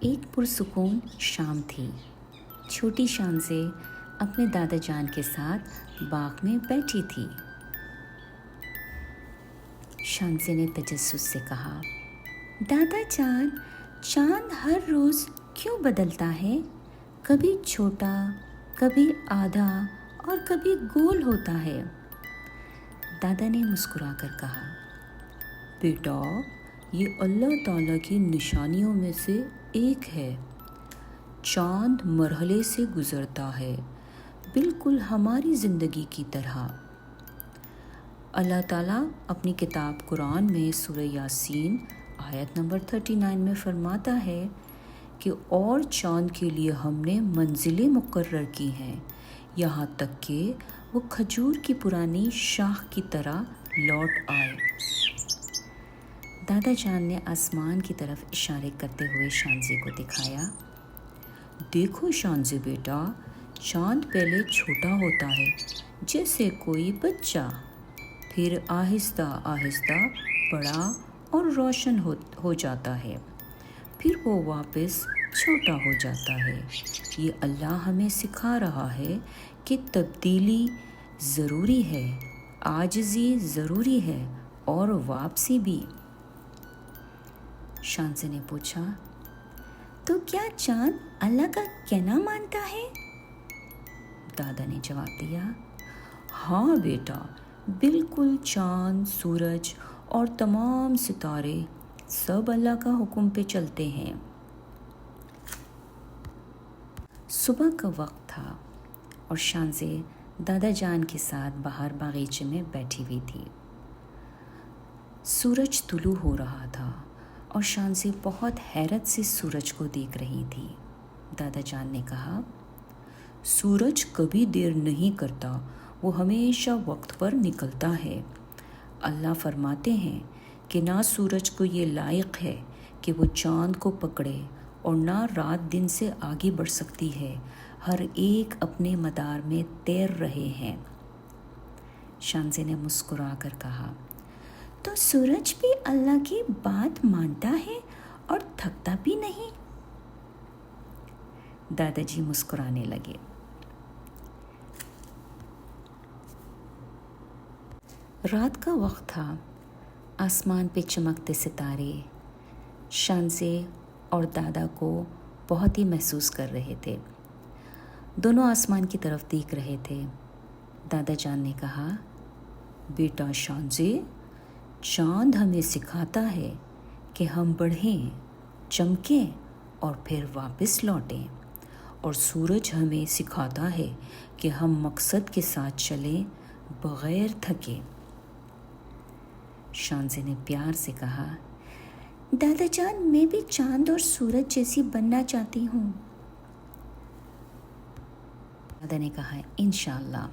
ایک پرسکون شام تھی۔ چھوٹی شانزے اپنے دادا جان کے ساتھ باغ میں بیٹھی تھی۔ شانزے نے تجسس سے کہا، دادا جان، چاند ہر روز کیوں بدلتا ہے؟ کبھی چھوٹا، کبھی آدھا اور کبھی گول ہوتا ہے۔ دادا نے مسکرا کر کہا، بیٹا، یہ اللہ تعالیٰ کی نشانیوں میں سے ایک ہے۔ چاند مرحلے سے گزرتا ہے، بالکل ہماری زندگی کی طرح۔ اللہ تعالیٰ اپنی کتاب قرآن میں سورہ یاسین آیت نمبر 39 میں فرماتا ہے کہ اور چاند کے لیے ہم نے منزلیں مقرر کی ہیں، یہاں تک کہ وہ کھجور کی پرانی شاخ کی طرح لوٹ آئے۔ دادا جان نے آسمان کی طرف اشارے کرتے ہوئے شانزے کو دکھایا۔ دیکھو شانزے بیٹا، چاند پہلے چھوٹا ہوتا ہے جیسے کوئی بچہ، پھر آہستہ آہستہ بڑا اور روشن ہو جاتا ہے، پھر وہ واپس چھوٹا ہو جاتا ہے۔ یہ اللہ ہمیں سکھا رہا ہے کہ تبدیلی ضروری ہے، عاجزی ضروری ہے اور واپسی بھی۔ شانزے نے پوچھا، تو کیا چاند اللہ کا کہنا مانتا ہے؟ دادا نے جواب دیا، ہاں بیٹا، بالکل، چاند، سورج اور تمام ستارے سب اللہ کا حکم پہ چلتے ہیں۔ صبح کا وقت تھا اور شانزے دادا جان کے ساتھ باہر باغیچے میں بیٹھی ہوئی تھی۔ سورج طلوع ہو رہا تھا اور شانزے بہت حیرت سے سورج کو دیکھ رہی تھی۔ دادا جان نے کہا، سورج کبھی دیر نہیں کرتا، وہ ہمیشہ وقت پر نکلتا ہے۔ اللہ فرماتے ہیں کہ نہ سورج کو یہ لائق ہے کہ وہ چاند کو پکڑے اور نہ رات دن سے آگے بڑھ سکتی ہے، ہر ایک اپنے مدار میں تیر رہے ہیں۔ شانزے نے مسکرا کر کہا، تو سورج بھی اللہ کی بات مانتا ہے اور تھکتا بھی نہیں؟ دادا جی مسکرانے لگے۔ رات کا وقت تھا، آسمان پہ چمکتے ستارے شانزے اور دادا کو بہت ہی محسوس کر رہے تھے۔ دونوں آسمان کی طرف دیکھ رہے تھے۔ دادا جان نے کہا، بیٹا شانزے، چاند ہمیں سکھاتا ہے کہ ہم بڑھیں، چمکیں اور پھر واپس لوٹیں، اور سورج ہمیں سکھاتا ہے کہ ہم مقصد کے ساتھ چلیں بغیر تھکے۔ شانزے نے پیار سے کہا، دادا جان، میں بھی چاند اور سورج جیسی بننا چاہتی ہوں۔ دادا نے کہا، انشاءاللہ۔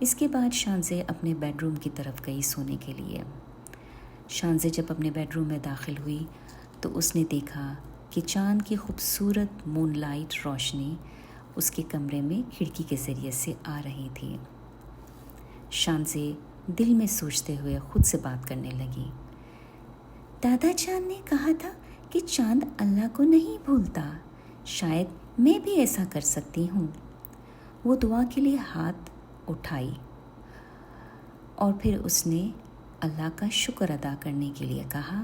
اس کے بعد شانزے اپنے بیڈ روم کی طرف گئی سونے کے لیے۔ شانزے جب اپنے بیڈ روم میں داخل ہوئی تو اس نے دیکھا کہ چاند کی خوبصورت مون لائٹ روشنی اس کے کمرے میں کھڑکی کے ذریعے سے آ رہی تھی۔ شانزے دل میں سوچتے ہوئے خود سے بات کرنے لگی، دادا جان نے کہا تھا کہ چاند اللہ کو نہیں بھولتا، شاید میں بھی ایسا کر سکتی ہوں۔ وہ دعا کے لیے ہاتھ اٹھائی اور پھر اس نے اللہ کا شکر ادا کرنے کے لیے کہا،